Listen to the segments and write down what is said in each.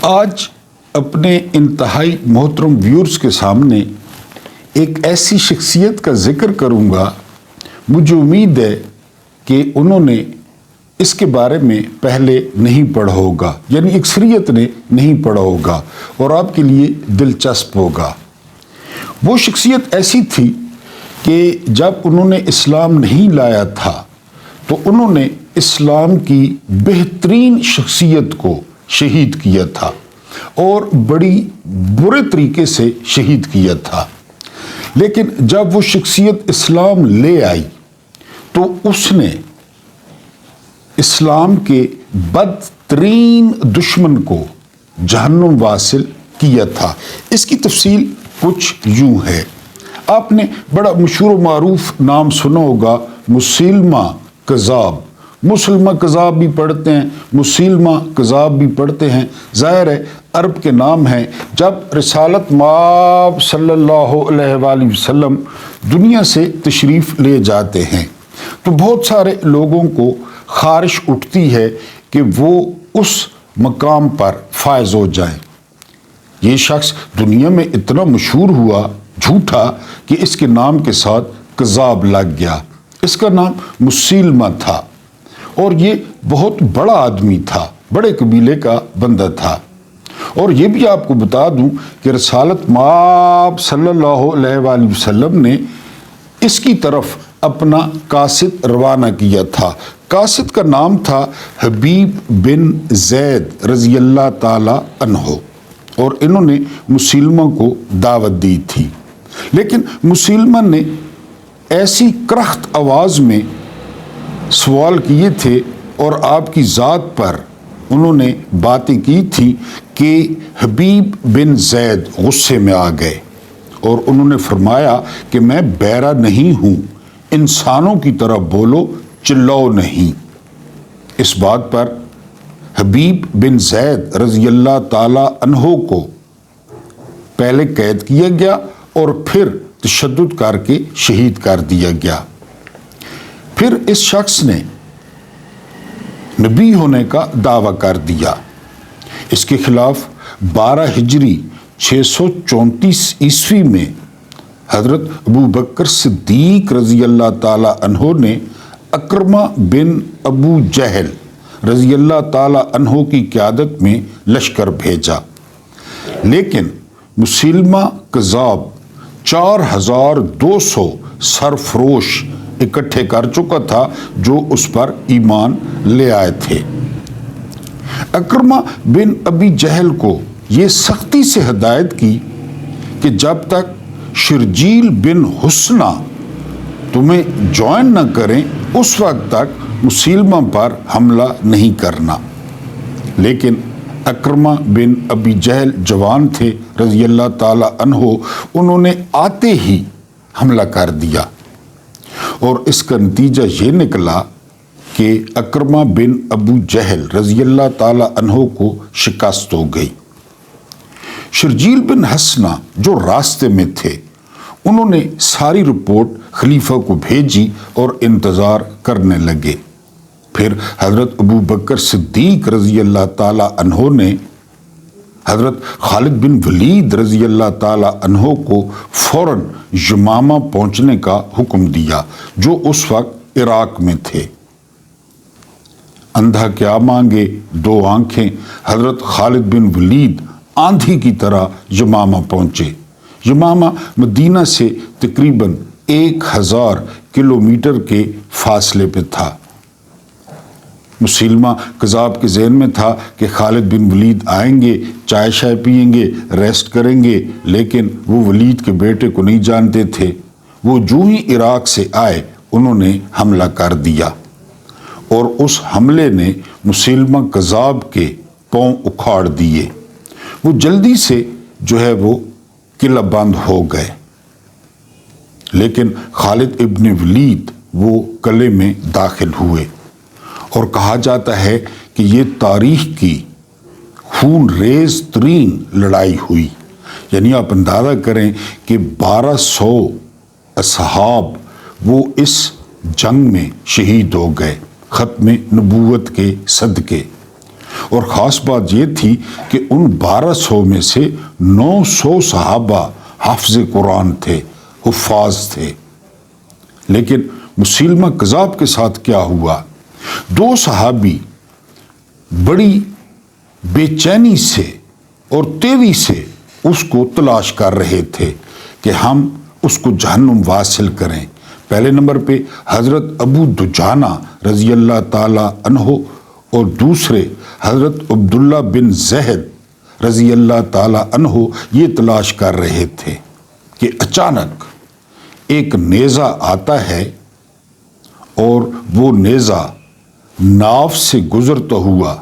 آج اپنے انتہائی محترم ویورز کے سامنے ایک ایسی شخصیت کا ذکر کروں گا، مجھے امید ہے کہ انہوں نے اس کے بارے میں پہلے نہیں پڑھا ہوگا، یعنی اکثریت نے نہیں پڑھا ہوگا اور آپ کے لیے دلچسپ ہوگا۔ وہ شخصیت ایسی تھی کہ جب انہوں نے اسلام نہیں لایا تھا تو انہوں نے اسلام کی بہترین شخصیت کو شہید کیا تھا اور بڑی برے طریقے سے شہید کیا تھا۔ لیکن جب وہ شخصیت اسلام لے آئی تو اس نے اسلام کے بدترین دشمن کو جہنم واصل کیا تھا۔ اس کی تفصیل کچھ یوں ہے۔ آپ نے بڑا مشہور و معروف نام سنا ہوگا، مسیلمہ کذاب۔ مسلمہ کذاب بھی پڑھتے ہیں، مسیلمہ کذاب بھی پڑھتے ہیں، ظاہر ہے عرب کے نام ہیں۔ جب رسالت مآب صلی اللہ علیہ وآلہ وسلم دنیا سے تشریف لے جاتے ہیں تو بہت سارے لوگوں کو خواہش اٹھتی ہے کہ وہ اس مقام پر فائز ہو جائیں۔ یہ شخص دنیا میں اتنا مشہور ہوا جھوٹا کہ اس کے نام کے ساتھ کذاب لگ گیا۔ اس کا نام مسیلمہ تھا اور یہ بہت بڑا آدمی تھا، بڑے قبیلے کا بندہ تھا۔ اور یہ بھی آپ کو بتا دوں کہ رسالت مآب صلی اللہ علیہ وآلہ وسلم نے اس کی طرف اپنا قاصد روانہ کیا تھا۔ قاصد کا نام تھا حبیب بن زید رضی اللہ تعالی عنہ، اور انہوں نے مسلمہ کو دعوت دی تھی۔ لیکن مسلمہ نے ایسی کرخت آواز میں سوال کیے تھے اور آپ کی ذات پر انہوں نے باتیں کی تھی کہ حبیب بن زید غصے میں آ گئے اور انہوں نے فرمایا کہ میں بہرا نہیں ہوں، انسانوں کی طرح بولو، چلاؤ نہیں۔ اس بات پر حبیب بن زید رضی اللہ تعالی عنہ کو پہلے قید کیا گیا اور پھر تشدد کر کے شہید کر دیا گیا۔ پھر اس شخص نے نبی ہونے کا دعویٰ کر دیا۔ اس کے خلاف 12 ہجری 634 عیسوی میں حضرت ابو بکر صدیق رضی اللہ تعالی عنہ نے اکرمہ بن ابو جہل رضی اللہ تعالی عنہ کی قیادت میں لشکر بھیجا، لیکن مسلمہ کذاب 4200 سرفروش اکٹھے کر چکا تھا جو اس پر ایمان لے آئے تھے۔ اکرمہ بن ابی جہل کو یہ سختی سے ہدایت کی کہ جب تک شرجیل بن حسنہ تمہیں جوائن نہ کریں اس وقت تک مسلمہ پر حملہ نہیں کرنا۔ لیکن اکرمہ بن ابی جہل جوان تھے رضی اللہ تعالی عنہ، انہوں نے آتے ہی حملہ کر دیا اور اس کا نتیجہ یہ نکلا کہ اکرمہ بن ابو جہل رضی اللہ تعالی عنہ کو شکست ہو گئی۔ شرجیل بن حسنہ جو راستے میں تھے انہوں نے ساری رپورٹ خلیفہ کو بھیجی اور انتظار کرنے لگے۔ پھر حضرت ابو بکر صدیق رضی اللہ تعالی عنہ نے حضرت خالد بن ولید رضی اللہ تعالی عنہ کو فوراً یمامہ پہنچنے کا حکم دیا جو اس وقت عراق میں تھے۔ اندھا کیا مانگے دو آنکھیں، حضرت خالد بن ولید آندھی کی طرح یمامہ پہنچے۔ یمامہ مدینہ سے تقریباً 1000 کلومیٹر کے فاصلے پہ تھا۔ مسلمہ کذاب کے ذہن میں تھا کہ خالد بن ولید آئیں گے، چائے شائے پئیں گے، ریسٹ کریں گے، لیکن وہ ولید کے بیٹے کو نہیں جانتے تھے۔ وہ جو ہی عراق سے آئے انہوں نے حملہ کر دیا اور اس حملے نے مسلمہ کذاب کے پاؤں اکھاڑ دیے۔ وہ جلدی سے جو ہے وہ قلعہ بند ہو گئے، لیکن خالد ابن ولید وہ قلعے میں داخل ہوئے اور کہا جاتا ہے کہ یہ تاریخ کی خون ریز ترین لڑائی ہوئی۔ یعنی آپ اندازہ کریں کہ 1200 اصحاب وہ اس جنگ میں شہید ہو گئے ختم نبوت کے صدقے۔ اور خاص بات یہ تھی کہ ان 1200 میں سے 900 صحابہ حافظ قرآن تھے، حفاظ تھے۔ لیکن مسیلمہ کذاب کے ساتھ کیا ہوا؟ 2 صحابی بڑی بے چینی سے اور تیزی سے اس کو تلاش کر رہے تھے کہ ہم اس کو جہنم واصل کریں۔ پہلے نمبر پہ حضرت ابو دجانہ رضی اللہ تعالی عنہ اور دوسرے حضرت عبداللہ بن زید رضی اللہ تعالی عنہ یہ تلاش کر رہے تھے کہ اچانک ایک نیزہ آتا ہے اور وہ نیزہ ناف سے گزرتا ہوا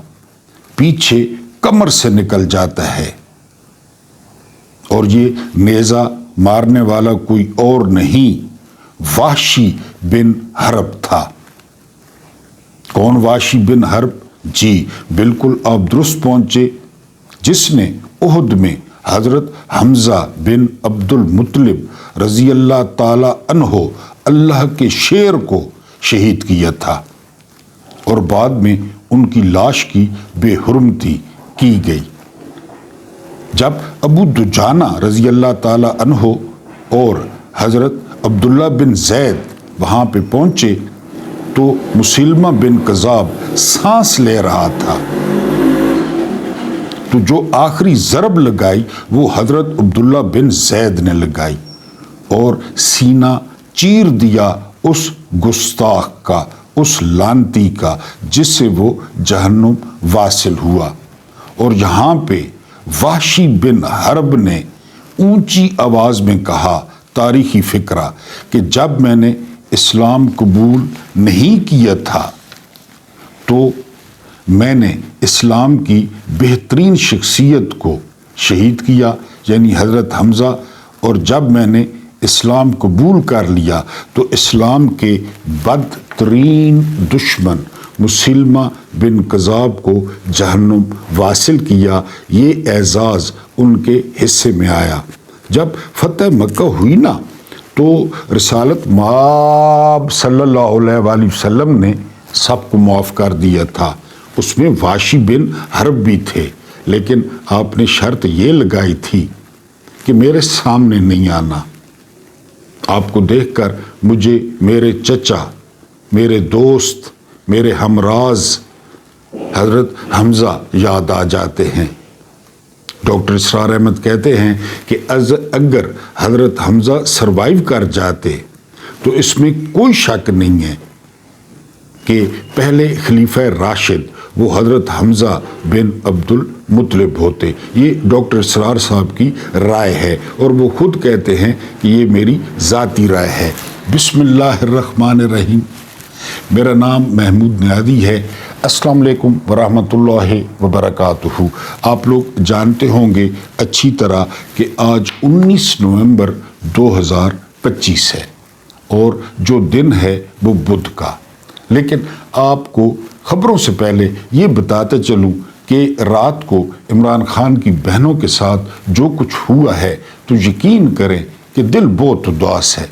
پیچھے کمر سے نکل جاتا ہے، اور یہ نیزہ مارنے والا کوئی اور نہیں، وحشی بن حرب تھا۔ کون وحشی بن حرب؟ جی بالکل آپ درست پہنچے، جس نے احد میں حضرت حمزہ بن عبد المطلب رضی اللہ تعالی عنہ اللہ کے شیر کو شہید کیا تھا، اور بعد میں ان کی لاش کی بے حرمتی کی گئی۔ جب ابو دجانہ رضی اللہ تعالی عنہ اور حضرت عبداللہ بن زید وہاں پہ پہنچے تو مسیلمہ بن کذاب سانس لے رہا تھا، تو جو آخری ضرب لگائی وہ حضرت عبداللہ بن زید نے لگائی اور سینہ چیر دیا اس گستاخ کا، اس لعنتی کا، جس سے وہ جہنم واصل ہوا۔ اور یہاں پہ وحشی بن حرب نے اونچی آواز میں کہا، تاریخی فقرہ، کہ جب میں نے اسلام قبول نہیں کیا تھا تو میں نے اسلام کی بہترین شخصیت کو شہید کیا، یعنی حضرت حمزہ، اور جب میں نے اسلام قبول کر لیا تو اسلام کے بدترین دشمن مسیلمہ بن کذاب کو جہنم واصل کیا۔ یہ اعزاز ان کے حصے میں آیا۔ جب فتح مکہ ہوئی نا تو رسالت مآب صلی اللہ علیہ وآلہ وسلم نے سب کو معاف کر دیا تھا، اس میں وحشی بن حرب بھی تھے، لیکن آپ نے شرط یہ لگائی تھی کہ میرے سامنے نہیں آنا، آپ کو دیکھ کر مجھے میرے چچا، میرے دوست، میرے ہمراز حضرت حمزہ یاد آ جاتے ہیں۔ ڈاکٹر اسرار احمد کہتے ہیں کہ اگر حضرت حمزہ سروائیو کر جاتے تو اس میں کوئی شک نہیں ہے کہ پہلے خلیفہ راشد وہ حضرت حمزہ بن عبد المطلب ہوتے۔ یہ ڈاکٹر اسرار صاحب کی رائے ہے اور وہ خود کہتے ہیں کہ یہ میری ذاتی رائے ہے۔ بسم اللہ الرحمن الرحیم۔ میرا نام محمود نیادی ہے۔ السلام علیکم ورحمۃ اللہ وبرکاتہ۔ آپ لوگ جانتے ہوں گے اچھی طرح کہ آج 19 نومبر 2025 ہے اور جو دن ہے وہ بدھ کا، لیکن آپ کو خبروں سے پہلے یہ بتاتے چلوں کہ رات کو عمران خان کی بہنوں کے ساتھ جو کچھ ہوا ہے تو یقین کریں کہ دل بہت اداس ہے،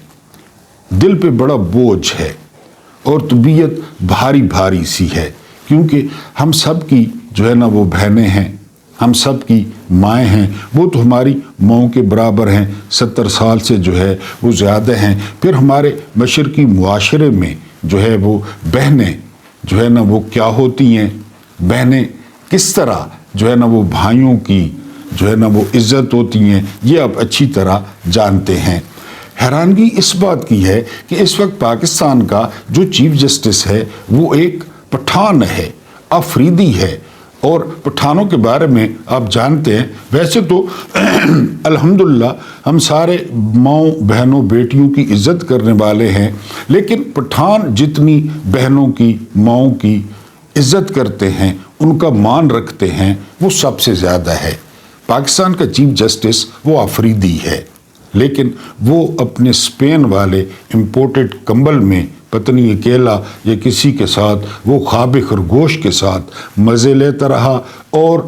دل پہ بڑا بوجھ ہے اور طبیعت بھاری بھاری سی ہے، کیونکہ ہم سب کی جو ہے نا وہ بہنیں ہیں، ہم سب کی مائیں ہیں، وہ تو ہماری ماؤں کے برابر ہیں، 70 سال سے جو ہے وہ زیادہ ہیں۔ پھر ہمارے مشرقی معاشرے میں جو ہے وہ بہنیں جو ہے نا وہ کیا ہوتی ہیں، بہنیں کس طرح جو ہے نا وہ بھائیوں کی جو ہے نا وہ عزت ہوتی ہیں، یہ آپ اچھی طرح جانتے ہیں۔ حیرانگی اس بات کی ہے کہ اس وقت پاکستان کا جو چیف جسٹس ہے وہ ایک پٹھان ہے، افریدی ہے، اور پٹھانوں کے بارے میں آپ جانتے ہیں، ویسے تو الحمدللہ ہم سارے ماؤں بہنوں بیٹیوں کی عزت کرنے والے ہیں، لیکن پٹھان جتنی بہنوں کی ماؤں کی عزت کرتے ہیں، ان کا مان رکھتے ہیں، وہ سب سے زیادہ ہے۔ پاکستان کا چیف جسٹس وہ افریدی ہے، لیکن وہ اپنے اسپین والے امپورٹڈ کمبل میں پتہ نہیں اکیلا یا کسی کے ساتھ وہ خواب خرگوش کے ساتھ مزے لیتا رہا اور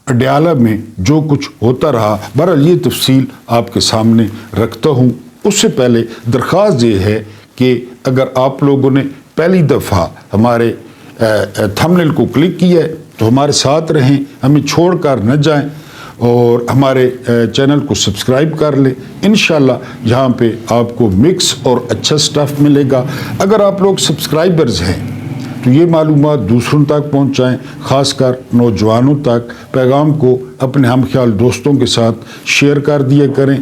اڈیالہ میں جو کچھ ہوتا رہا۔ بہرحال یہ تفصیل آپ کے سامنے رکھتا ہوں۔ اس سے پہلے درخواست یہ ہے کہ اگر آپ لوگوں نے پہلی دفعہ ہمارے تھمبنیل کو کلک کیا ہے تو ہمارے ساتھ رہیں، ہمیں چھوڑ کر نہ جائیں اور ہمارے چینل کو سبسکرائب کر لیں۔ انشاءاللہ یہاں پہ آپ کو مکس اور اچھا سٹف ملے گا۔ اگر آپ لوگ سبسکرائبرز ہیں تو یہ معلومات دوسروں تک پہنچائیں، خاص کر نوجوانوں تک۔ پیغام کو اپنے ہم خیال دوستوں کے ساتھ شیئر کر دیا کریں،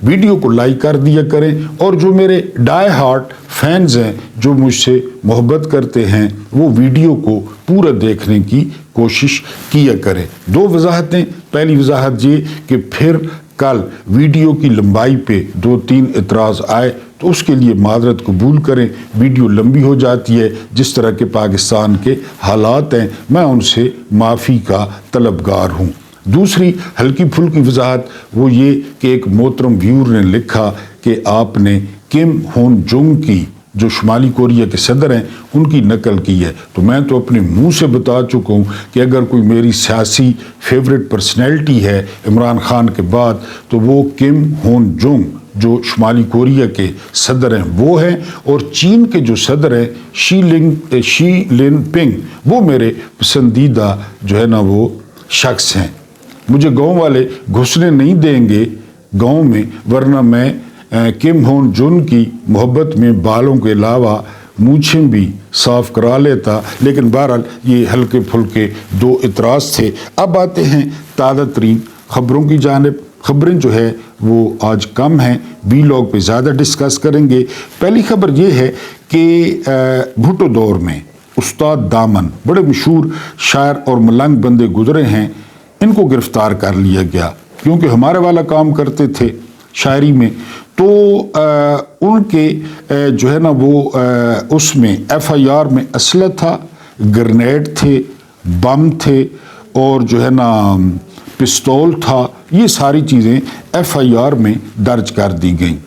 ویڈیو کو لائک کر دیا کریں، اور جو میرے ڈائی ہارٹ فینز ہیں جو مجھ سے محبت کرتے ہیں وہ ویڈیو کو پورا دیکھنے کی کوشش کیا کریں۔ دو وضاحتیں، پہلی وضاحت یہ کہ پھر کل ویڈیو کی لمبائی پہ 2-3 اعتراض آئے تو اس کے لیے معذرت قبول کریں، ویڈیو لمبی ہو جاتی ہے، جس طرح کے پاکستان کے حالات ہیں میں ان سے معافی کا طلبگار ہوں۔ دوسری ہلکی پھلکی وضاحت وہ یہ کہ ایک محترم ویور نے لکھا کہ آپ نے کم ہون جونگ کی جو شمالی کوریا کے صدر ہیں ان کی نقل کی ہے، تو میں تو اپنے منہ سے بتا چکا ہوں کہ اگر کوئی میری سیاسی فیوریٹ پرسنالٹی ہے عمران خان کے بعد تو وہ کم ہون جونگ جو شمالی کوریا کے صدر ہیں وہ ہیں، اور چین کے جو صدر ہیں شی لن پنگ وہ میرے پسندیدہ جو ہے نا وہ شخص ہیں۔ مجھے گاؤں والے گھسنے نہیں دیں گے گاؤں میں، ورنہ میں کم ہون جون کی محبت میں بالوں کے علاوہ مونچھیں بھی صاف کرا لیتا۔ لیکن بہرحال یہ ہلکے پھلکے 2 اعتراض تھے۔ اب آتے ہیں تازہ ترین خبروں کی جانب۔ خبریں جو ہے وہ آج کم ہیں، وی لاگ پہ زیادہ ڈسکس کریں گے۔ پہلی خبر یہ ہے کہ بھٹو دور میں استاد دامن بڑے مشہور شاعر اور ملنگ بندے گزرے ہیں، ان کو گرفتار کر لیا گیا کیونکہ ہمارے والا کام کرتے تھے شاعری میں، تو ان کے جو ہے نا وہ اس میں FIR میں اسلحہ تھا، گرنیڈ تھے، بم تھے، اور جو ہے نا پستول تھا، یہ ساری چیزیں FIR میں درج کر دی گئیں۔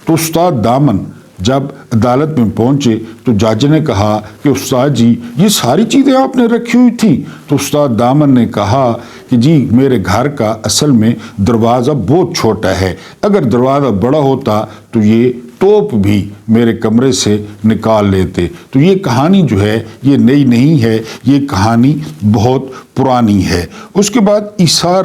تو استاد دامن جب عدالت میں پہنچے تو جج نے کہا کہ استاد جی یہ ساری چیزیں آپ نے رکھی ہوئی تھیں؟ تو استاد دامن نے کہا کہ جی میرے گھر کا اصل میں دروازہ بہت چھوٹا ہے، اگر دروازہ بڑا ہوتا تو یہ توپ بھی میرے کمرے سے نکال لیتے۔ تو یہ کہانی جو ہے یہ نئی نہیں ہے، یہ کہانی بہت پرانی ہے۔ اس کے بعد ایثار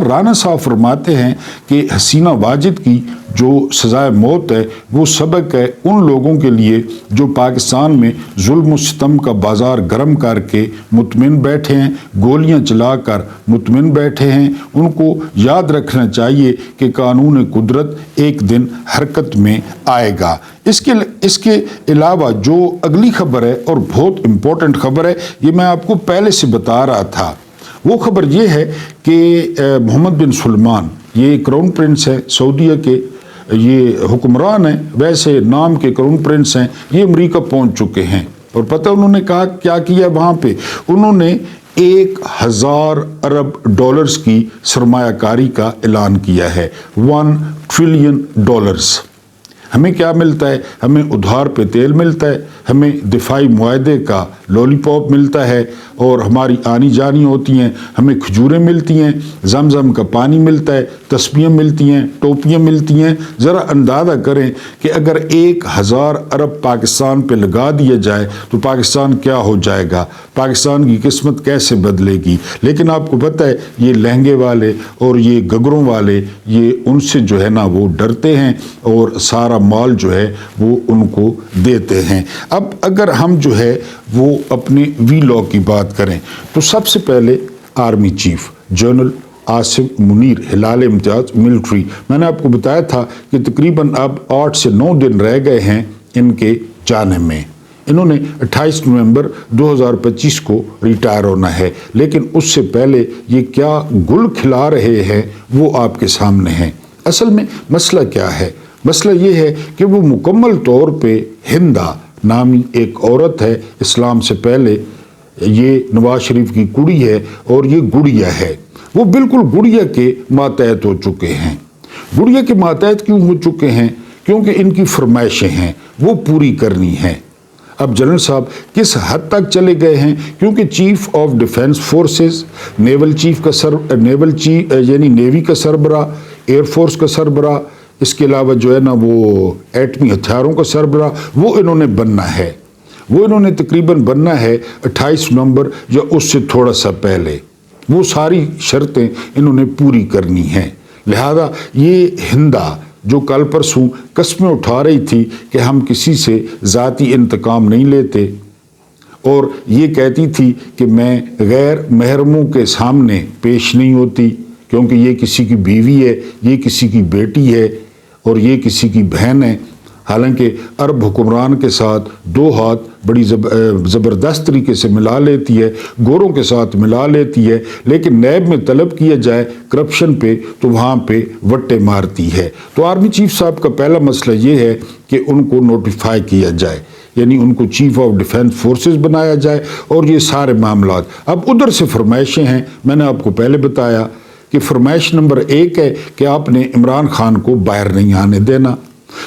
رانا صاحب فرماتے ہیں کہ حسینہ واجد کی جو سزائے موت ہے وہ سبق ہے ان لوگوں کے لیے جو پاکستان میں ظلم و ستم کا بازار گرم کر کے مطمئن بیٹھے ہیں، گولیاں چلا کر مطمئن بیٹھے ہیں۔ ان کو یاد رکھنا چاہیے کہ قانون قدرت ایک دن حرکت میں آئے گا۔ اس کے علاوہ جو اگلی خبر ہے اور بہت امپورٹنٹ خبر ہے، یہ میں آپ کو پہلے سے بتا رہا تھا، وہ خبر یہ ہے کہ محمد بن سلمان یہ کراؤن پرنس ہے سعودیہ کے، یہ حکمران ہیں، ویسے نام کے کراؤن پرنس ہیں، یہ امریکہ پہنچ چکے ہیں، اور پتہ انہوں نے کہا کیا کیا وہاں پہ؟ انہوں نے 1000 ارب ڈالرز کی سرمایہ کاری کا اعلان کیا ہے، 1 ٹریلین ڈالرز۔ ہمیں کیا ملتا ہے؟ ہمیں ادھار پہ تیل ملتا ہے، ہمیں دفاعی معاہدے کا لولی پاپ ملتا ہے، اور ہماری آنی جانی ہوتی ہیں، ہمیں کھجوریں ملتی ہیں، زمزم کا پانی ملتا ہے، تسبیحیں ملتی ہیں، ٹوپیاں ملتی ہیں۔ ذرا اندازہ کریں کہ اگر 1000 ارب پاکستان پہ لگا دیا جائے تو پاکستان کیا ہو جائے گا، پاکستان کی قسمت کیسے بدلے گی۔ لیکن آپ کو پتہ ہے یہ لہنگے والے اور یہ گگروں والے یہ ان سے جو ہے نا وہ ڈرتے ہیں اور سارا مال جو ہے وہ ان کو دیتے ہیں۔ اب اگر ہم جو ہے وہ اپنے وی لاگ کی بات کریں تو سب سے پہلے army chief general Asif Munir Hilal Imtiaz military, میں نے آپ کو بتایا تھا کہ تقریباً اب 8 سے 9 دن رہ گئے ہیں ان کے جانے میں۔ انہوں نے 28 نومبر 2025 کو ریٹائر ہونا ہے، لیکن اس سے پہلے یہ کیا گل کھلا رہے ہیں وہ آپ کے سامنے ہیں۔ اصل میں مسئلہ کیا ہے؟ مسئلہ یہ ہے کہ وہ مکمل طور پہ ہندا نامی ایک عورت ہے، اسلام سے پہلے یہ نواز شریف کی کڑی ہے اور یہ گڑیا ہے، وہ بالکل گڑیا کے ماتحت ہو چکے ہیں۔ گڑیا کے ماتحت کیوں ہو چکے ہیں؟ کیونکہ ان کی فرمائشیں ہیں وہ پوری کرنی ہیں۔ اب جنرل صاحب کس حد تک چلے گئے ہیں؟ کیونکہ chief of defence forces, naval chief یعنی نیوی کا سربراہ، ایئر فورس کا سربراہ، اس کے علاوہ جو ہے نا وہ ایٹمی ہتھیاروں کا سربراہ وہ انہوں نے بننا ہے۔ وہ انہوں نے تقریباً بننا ہے 28 نومبر یا اس سے تھوڑا سا پہلے، وہ ساری شرطیں انہوں نے پوری کرنی ہیں۔ لہذا یہ ہندا جو کل پرسوں قسمیں اٹھا رہی تھی کہ ہم کسی سے ذاتی انتقام نہیں لیتے، اور یہ کہتی تھی کہ میں غیر محرموں کے سامنے پیش نہیں ہوتی کیونکہ یہ کسی کی بیوی ہے، یہ کسی کی بیٹی ہے اور یہ کسی کی بہن ہے، حالانکہ عرب حکمران کے ساتھ دو ہاتھ بڑی زبردست طریقے سے ملا لیتی ہے، گوروں کے ساتھ ملا لیتی ہے، لیکن نیب میں طلب کیا جائے کرپشن پہ تو وہاں پہ وٹے مارتی ہے۔ تو آرمی چیف صاحب کا پہلا مسئلہ یہ ہے کہ ان کو نوٹیفائی کیا جائے، یعنی ان کو چیف آف ڈیفنس فورسز بنایا جائے، اور یہ سارے معاملات۔ اب ادھر سے فرمائشیں ہیں، میں نے آپ کو پہلے بتایا کہ فرمائش نمبر 1 ہے کہ آپ نے عمران خان کو باہر نہیں آنے دینا،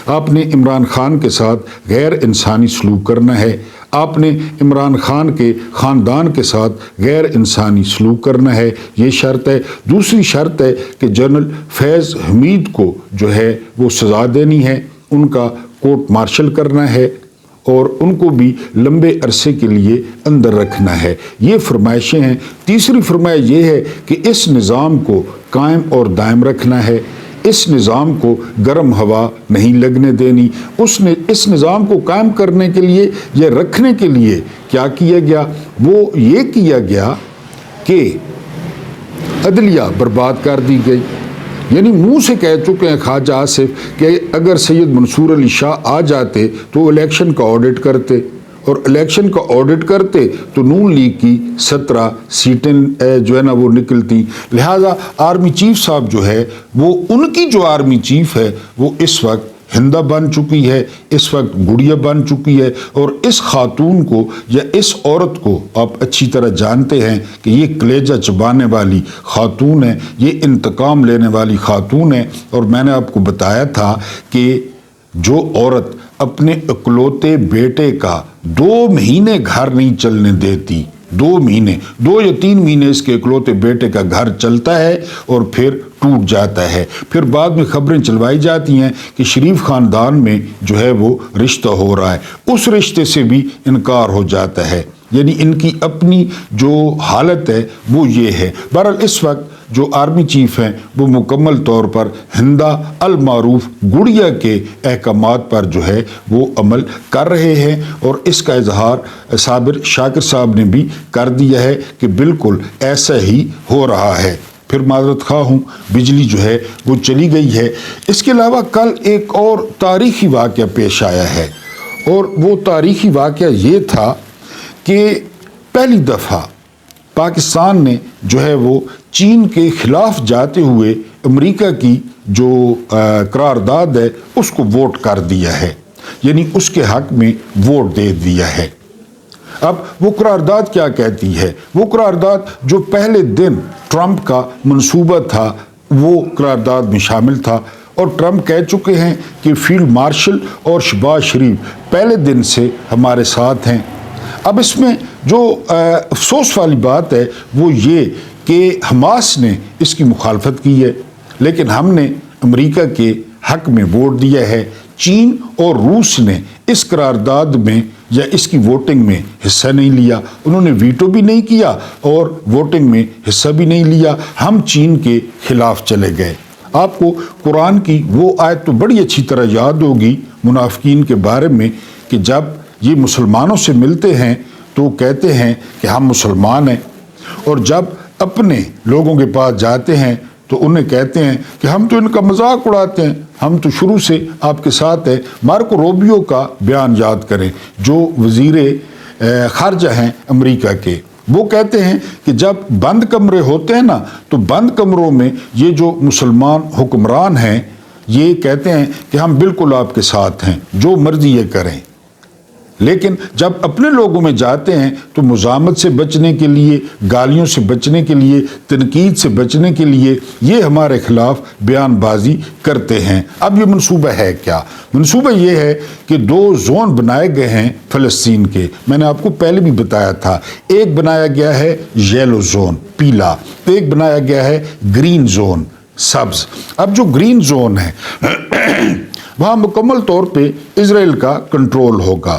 آپ نے عمران خان کے ساتھ غیر انسانی سلوک کرنا ہے، آپ نے عمران خان کے خاندان کے ساتھ غیر انسانی سلوک کرنا ہے، یہ شرط ہے۔ دوسری شرط ہے کہ جنرل فیض حمید کو جو ہے وہ سزا دینی ہے، ان کا کورٹ مارشل کرنا ہے اور ان کو بھی لمبے عرصے کے لیے اندر رکھنا ہے، یہ فرمائشیں ہیں۔ تیسری فرمائش یہ ہے کہ اس نظام کو قائم اور دائم رکھنا ہے، اس نظام کو گرم ہوا نہیں لگنے دینی۔ اس نظام کو قائم کرنے کے لیے یا رکھنے کے لیے کیا کیا گیا؟ وہ یہ کیا گیا کہ عدلیہ برباد کر دی گئی، یعنی منہ سے کہہ چکے ہیں خواجہ آصف کہ اگر سید منصور علی شاہ آ جاتے تو الیکشن کا آڈٹ کرتے، اور الیکشن کا آڈٹ کرتے تو نون لیگ کی 17 سیٹیں جو ہے نا وہ نکلتی۔ لہٰذا آرمی چیف صاحب جو ہے وہ ان کی جو آرمی چیف ہے وہ اس وقت ہندا بن چکی ہے، اس وقت گڑیا بن چکی ہے، اور اس خاتون کو یا اس عورت کو آپ اچھی طرح جانتے ہیں کہ یہ کلیجہ چبانے والی خاتون ہے، یہ انتقام لینے والی خاتون ہے۔ اور میں نے آپ کو بتایا تھا کہ جو عورت اپنے اکلوتے بیٹے کا 2 مہینے گھر نہیں چلنے دیتی، 2 مہینے 2 یا 3 مہینے اس کے اکلوتے بیٹے کا گھر چلتا ہے اور پھر ٹوٹ جاتا ہے، پھر بعد میں خبریں چلوائی جاتی ہیں کہ شریف خاندان میں جو ہے وہ رشتہ ہو رہا ہے، اس رشتے سے بھی انکار ہو جاتا ہے، یعنی ان کی اپنی جو حالت ہے وہ یہ ہے۔ بہرحال اس وقت جو آرمی چیف ہیں وہ مکمل طور پر ہندا المعروف گڑیا کے احکامات پر جو ہے وہ عمل کر رہے ہیں، اور اس کا اظہار صابر شاکر صاحب نے بھی کر دیا ہے کہ بالکل ایسا ہی ہو رہا ہے۔ پھر معذرت خواہ ہوں، بجلی جو ہے وہ چلی گئی ہے۔ اس کے علاوہ کل ایک اور تاریخی واقعہ پیش آیا ہے، اور وہ تاریخی واقعہ یہ تھا کہ پہلی دفعہ پاکستان نے جو ہے وہ چین کے خلاف جاتے ہوئے امریکہ کی جو قرارداد ہے اس کو ووٹ کر دیا ہے، یعنی اس کے حق میں ووٹ دے دیا ہے۔ اب وہ قرارداد کیا کہتی ہے؟ وہ قرارداد جو پہلے دن ٹرمپ کا منصوبہ تھا وہ قرارداد میں شامل تھا، اور ٹرمپ کہہ چکے ہیں کہ فیلڈ مارشل اور شہباز شریف پہلے دن سے ہمارے ساتھ ہیں۔ اب اس میں جو افسوس والی بات ہے وہ یہ کہ حماس نے اس کی مخالفت کی ہے، لیکن ہم نے امریکہ کے حق میں ووٹ دیا ہے۔ چین اور روس نے اس قرارداد میں یا اس کی ووٹنگ میں حصہ نہیں لیا، انہوں نے ویٹو بھی نہیں کیا اور ووٹنگ میں حصہ بھی نہیں لیا، ہم چین کے خلاف چلے گئے۔ آپ کو قرآن کی وہ آیت تو بڑی اچھی طرح یاد ہوگی منافقین کے بارے میں کہ جب یہ مسلمانوں سے ملتے ہیں تو کہتے ہیں کہ ہم مسلمان ہیں، اور جب اپنے لوگوں کے پاس جاتے ہیں تو انہیں کہتے ہیں کہ ہم تو ان کا مذاق اڑاتے ہیں، ہم تو شروع سے آپ کے ساتھ ہیں۔ مارکو روبیو کا بیان یاد کریں جو وزیر خارجہ ہیں امریکہ کے، وہ کہتے ہیں کہ جب بند کمرے ہوتے ہیں نا تو بند کمروں میں یہ جو مسلمان حکمران ہیں یہ کہتے ہیں کہ ہم بالکل آپ کے ساتھ ہیں، جو مرضی یہ کریں، لیکن جب اپنے لوگوں میں جاتے ہیں تو مزاحمت سے بچنے کے لیے، گالیوں سے بچنے کے لیے، تنقید سے بچنے کے لیے یہ ہمارے خلاف بیان بازی کرتے ہیں۔ اب یہ منصوبہ ہے کیا؟ منصوبہ یہ ہے کہ 2 زون بنائے گئے ہیں فلسطین کے، میں نے آپ کو پہلے بھی بتایا تھا، ایک بنایا گیا ہے یلو زون پیلا، ایک بنایا گیا ہے گرین زون سبز۔ اب جو گرین زون ہے وہاں مکمل طور پہ اسرائیل کا کنٹرول ہوگا،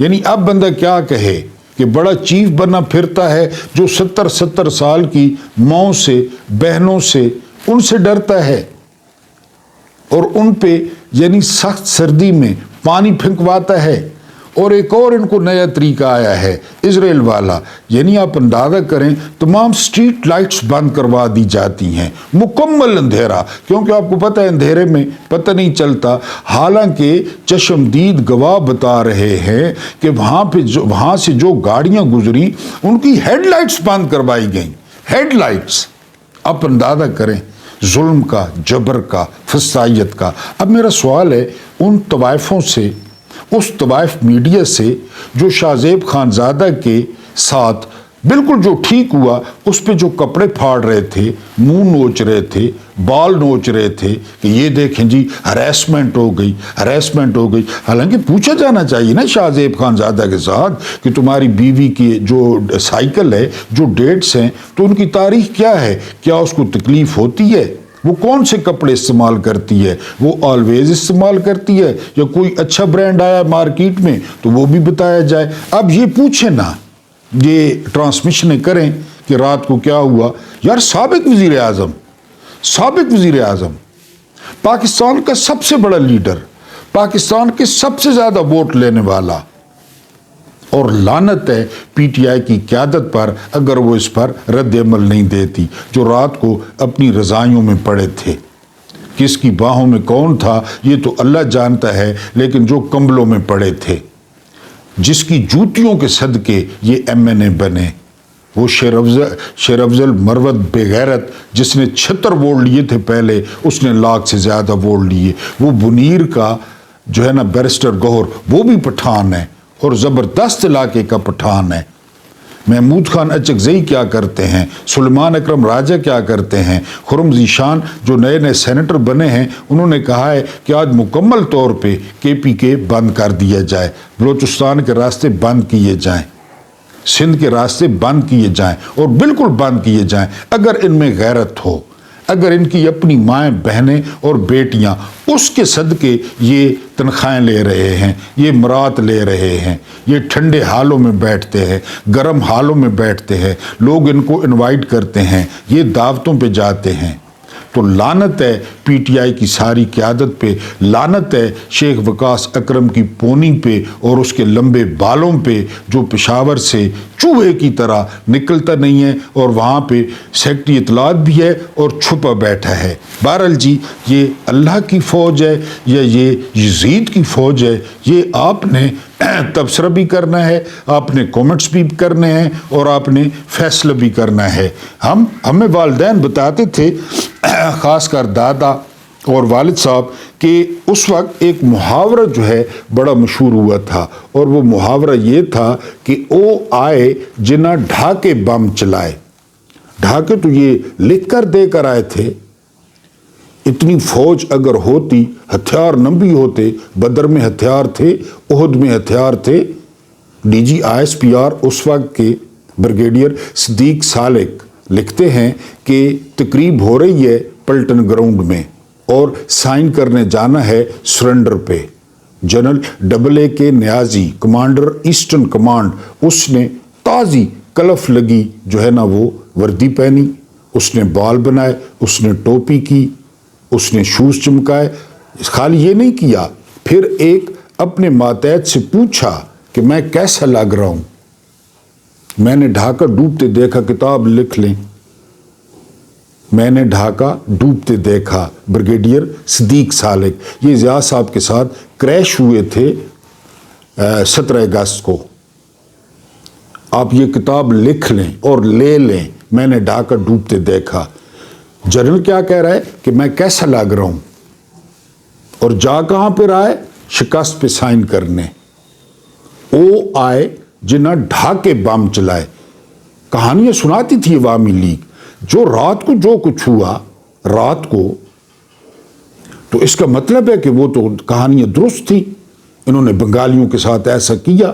یعنی اب بندہ کیا کہے کہ بڑا چیف بنا پھرتا ہے جو 70 سال کی ماؤں سے، بہنوں سے، ان سے ڈرتا ہے اور ان پہ یعنی سخت سردی میں پانی پھینکواتا ہے۔ اور ایک اور ان کو نیا طریقہ آیا ہے اسرائیل والا، یعنی آپ اندازہ کریں تمام سٹریٹ لائٹس بند کروا دی جاتی ہیں، مکمل اندھیرا، کیونکہ آپ کو پتہ ہے اندھیرے میں پتہ نہیں چلتا، حالانکہ چشمدید گواہ بتا رہے ہیں کہ وہاں سے جو گاڑیاں گزری ان کی ہیڈ لائٹس بند کروائی گئیں، ہیڈ لائٹس۔ آپ اندازہ کریں ظلم کا، جبر کا، فسادیت کا۔ اب میرا سوال ہے ان طوائفوں سے، اس طوائف میڈیا سے جو شاہ زیب خانزادہ کے ساتھ بالکل جو ٹھیک ہوا، اس پہ جو کپڑے پھاڑ رہے تھے، منہ نوچ رہے تھے، بال نوچ رہے تھے کہ یہ دیکھیں جی ہراسمنٹ ہو گئی، ہراسمنٹ ہو گئی۔ حالانکہ پوچھا جانا چاہیے نا شاہ زیب خانزادہ کے ساتھ کہ تمہاری بیوی کی جو سائیکل ہے، جو ڈیٹس ہیں، تو ان کی تاریخ کیا ہے، کیا اس کو تکلیف ہوتی ہے، وہ کون سے کپڑے استعمال کرتی ہے، وہ آلویز استعمال کرتی ہے یا کوئی اچھا برانڈ آیا مارکیٹ میں تو وہ بھی بتایا جائے۔ اب یہ پوچھیں نا، یہ ٹرانسمیشنیں کریں کہ رات کو کیا ہوا۔ یار سابق وزیر اعظم پاکستان کا سب سے بڑا لیڈر، پاکستان کے سب سے زیادہ ووٹ لینے والا، اور لعنت ہے پی ٹی آئی کی قیادت پر اگر وہ اس پر رد عمل نہیں دیتی، جو رات کو اپنی رضائیوں میں پڑے تھے۔ کس کی باہوں میں کون تھا یہ تو اللہ جانتا ہے، لیکن جو کمبلوں میں پڑے تھے، جس کی جوتیوں کے صدقے یہ ایم این اے بنے، وہ شیر افضل مروت بے غیرت جس نے 76 ووٹ لیے تھے پہلے، اس نے 1 لاکھ سے زیادہ ووٹ لیے۔ وہ منیر کا جو ہے نا بیرسٹر گوہر، وہ بھی پٹھان ہے اور زبردست علاقے کا پٹھان ہے۔ محمود خان اچکزئی کیا کرتے ہیں، سلیمان اکرم راجہ کیا کرتے ہیں، خرم ذیشان جو نئے سینیٹر بنے ہیں، انہوں نے کہا ہے کہ آج مکمل طور پہ کے پی کے بند کر دیا جائے، بلوچستان کے راستے بند کیے جائیں، سندھ کے راستے بند کیے جائیں، اور بالکل بند کیے جائیں۔ اگر ان میں غیرت ہو، اگر ان کی اپنی مائیں، بہنیں اور بیٹیاں اس کے صدقے یہ تنخواہیں لے رہے ہیں، یہ مرات لے رہے ہیں، یہ ٹھنڈے حالوں میں بیٹھتے ہیں، گرم حالوں میں بیٹھتے ہیں، لوگ ان کو انوائٹ کرتے ہیں، یہ دعوتوں پہ جاتے ہیں، تو لعنت ہے پی ٹی آئی کی ساری قیادت پہ، لعنت ہے شیخ وقاص اکرم کی پونی پہ اور اس کے لمبے بالوں پہ، جو پشاور سے چوہے کی طرح نکلتا نہیں ہے اور وہاں پہ سیکٹری اطلاعات بھی ہے اور چھپا بیٹھا ہے۔ بہرحال جی، یہ اللہ کی فوج ہے یا یہ یزید کی فوج ہے، یہ آپ نے تبصرہ بھی کرنا ہے، آپ نے کومنٹس بھی کرنے ہیں اور آپ نے فیصلہ بھی کرنا ہے۔ ہمیں والدین بتاتے تھے، خاص کر دادا اور والد صاحب، کہ اس وقت ایک محاورہ جو ہے بڑا مشہور ہوا تھا، اور وہ محاورہ یہ تھا کہ او آئے جنہ ڈھاکے بم چلائے۔ ڈھاکے تو یہ لکھ کر دے کر آئے تھے۔ اتنی فوج اگر ہوتی، ہتھیار نہ بھی ہوتے، بدر میں ہتھیار تھے، احد میں ہتھیار تھے۔ D G I S P R اس وقت کے بریگیڈیئر صدیق سالک لکھتے ہیں کہ تقریب ہو رہی ہے پلٹن گراؤنڈ میں اور سائن کرنے جانا ہے سرنڈر پہ۔ جنرل AA کے نیازی، کمانڈر ایسٹرن کمانڈ، اس نے تازی کلف لگی جو ہے نا وہ وردی پہنی، اس نے بال بنائے، اس نے ٹوپی کی، اس نے شوز چمکائے۔ خالی یہ نہیں کیا، پھر ایک اپنے ماتحت سے پوچھا کہ میں کیسا لگ رہا ہوں، میں نے ڈھاکہ ڈوبتے دیکھا، کتاب لکھ لیں، میں نے ڈھاکہ ڈوبتے دیکھا۔ بریگیڈیئر صدیق سالک، یہ ضیاء صاحب کے ساتھ کریش ہوئے تھے 17 اگست کو۔ آپ یہ کتاب لکھ لیں اور لے لیں، میں نے ڈھاکہ ڈوبتے دیکھا۔ جنرل کیا کہہ رہا ہے کہ میں کیسا لگ رہا ہوں، اور جا کہاں پہ رہا ہے؟ شکست پہ سائن کرنے۔ او آئے جنہ ڈھاکے بم چلائے۔ کہانیاں سناتی تھی عوامی لیگ، جو رات کو جو کچھ ہوا رات کو، تو اس کا مطلب ہے کہ وہ تو کہانیاں درست تھی، انہوں نے بنگالیوں کے ساتھ ایسا کیا۔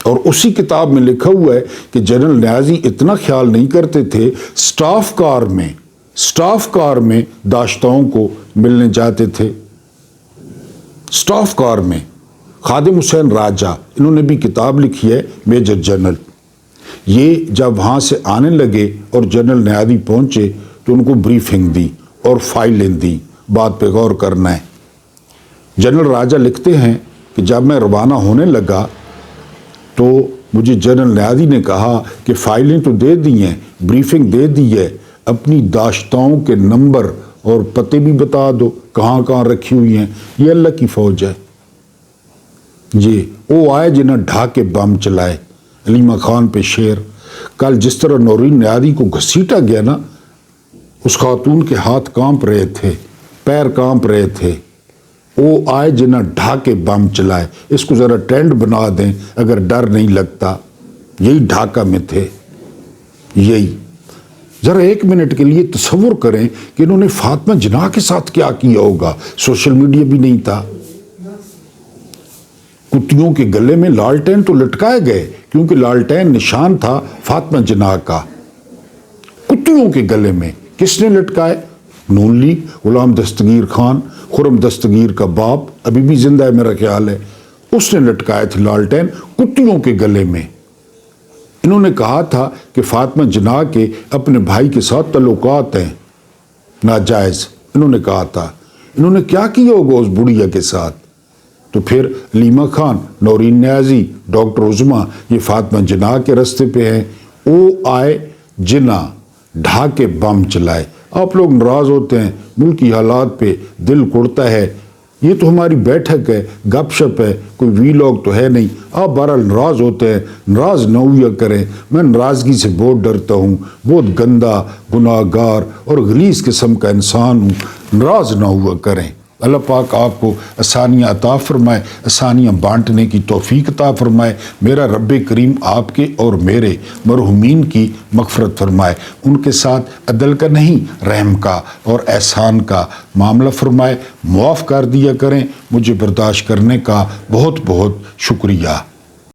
اور اسی کتاب میں لکھا ہوا ہے کہ جنرل نیازی اتنا خیال نہیں کرتے تھے، سٹاف کار میں داشتاؤں کو ملنے جاتے تھے، سٹاف کار میں خادم حسین راجہ، انہوں نے بھی کتاب لکھی ہے میجر جنرل۔ یہ جب وہاں سے آنے لگے اور جنرل نیادی پہنچے تو ان کو بریفنگ دی اور فائلیں دی، بات پہ غور کرنا ہے۔ جنرل راجہ لکھتے ہیں کہ جب میں روانہ ہونے لگا تو مجھے جنرل نیادی نے کہا کہ فائلیں تو دے دی ہیں، بریفنگ دے دی ہے، اپنی داشتاؤں کے نمبر اور پتے بھی بتا دو کہاں کہاں رکھی ہوئی ہیں، یہ اللہ کی فوج ہے۔ جی وہ آئے جنہیں ڈھاکے بم چلائے، علیمہ خان پہ شیر۔ کل جس طرح نورین نیادی کو گھسیٹا گیا نا، اس خاتون کے ہاتھ کانپ رہے تھے، پیر کانپ رہے تھے۔ وہ آئے جنہیں ڈھاکے بم چلائے۔ اس کو ذرا ٹرینڈ بنا دیں اگر ڈر نہیں لگتا، یہی ڈھاکہ میں تھے۔ یہی ذرا ایک منٹ کے لیے تصور کریں کہ انہوں نے فاطمہ جناح کے ساتھ کیا کیا ہوگا۔ سوشل میڈیا بھی نہیں تھا، کتیوں کے گلے میں لالٹین تو لٹکائے گئے کیونکہ لالٹین نشان تھا فاطمہ جناح کا۔ کتیوں کے گلے میں کس نے لٹکائے؟ نون لیگ، غلام دستگیر خان، خرم دستگیر کا باپ ابھی بھی زندہ ہے میرا خیال ہے، اس نے لٹکائے تھے لالٹین کتیوں کے گلے میں۔ انہوں نے کہا تھا کہ فاطمہ جناح کے اپنے بھائی کے ساتھ تعلقات ہیں ناجائز، انہوں نے کہا تھا۔ انہوں نے کیا کیا ہوگا اس بڑھیا کے ساتھ؟ تو پھر علیمہ خان، نورین نیازی، ڈاکٹر عظمیٰ یہ فاطمہ جناح کے رستے پہ ہیں۔ وہ آئے جناح ڈھاکے بم چلائے۔ آپ لوگ ناراض ہوتے ہیں، ملکی حالات پہ دل کڑتا ہے، یہ تو ہماری بیٹھک ہے، گپ شپ ہے، کوئی وی لاگ تو ہے نہیں۔ آپ بہرحال ناراض ہوتے ہیں، ناراض نہ ہوا کریں۔ میں ناراضگی سے بہت ڈرتا ہوں، بہت گندا، گناہ گار اور غلیظ قسم کا انسان ہوں، ناراض نہ ہوا کریں۔ اللہ پاک آپ کو آسانیاں عطا فرمائے، آسانیاں بانٹنے کی توفیق عطا فرمائے۔ میرا رب کریم آپ کے اور میرے مرحومین کی مغفرت فرمائے، ان کے ساتھ عدل کا نہیں رحم کا اور احسان کا معاملہ فرمائے، معاف کر دیا کریں۔ مجھے برداشت کرنے کا بہت بہت شکریہ۔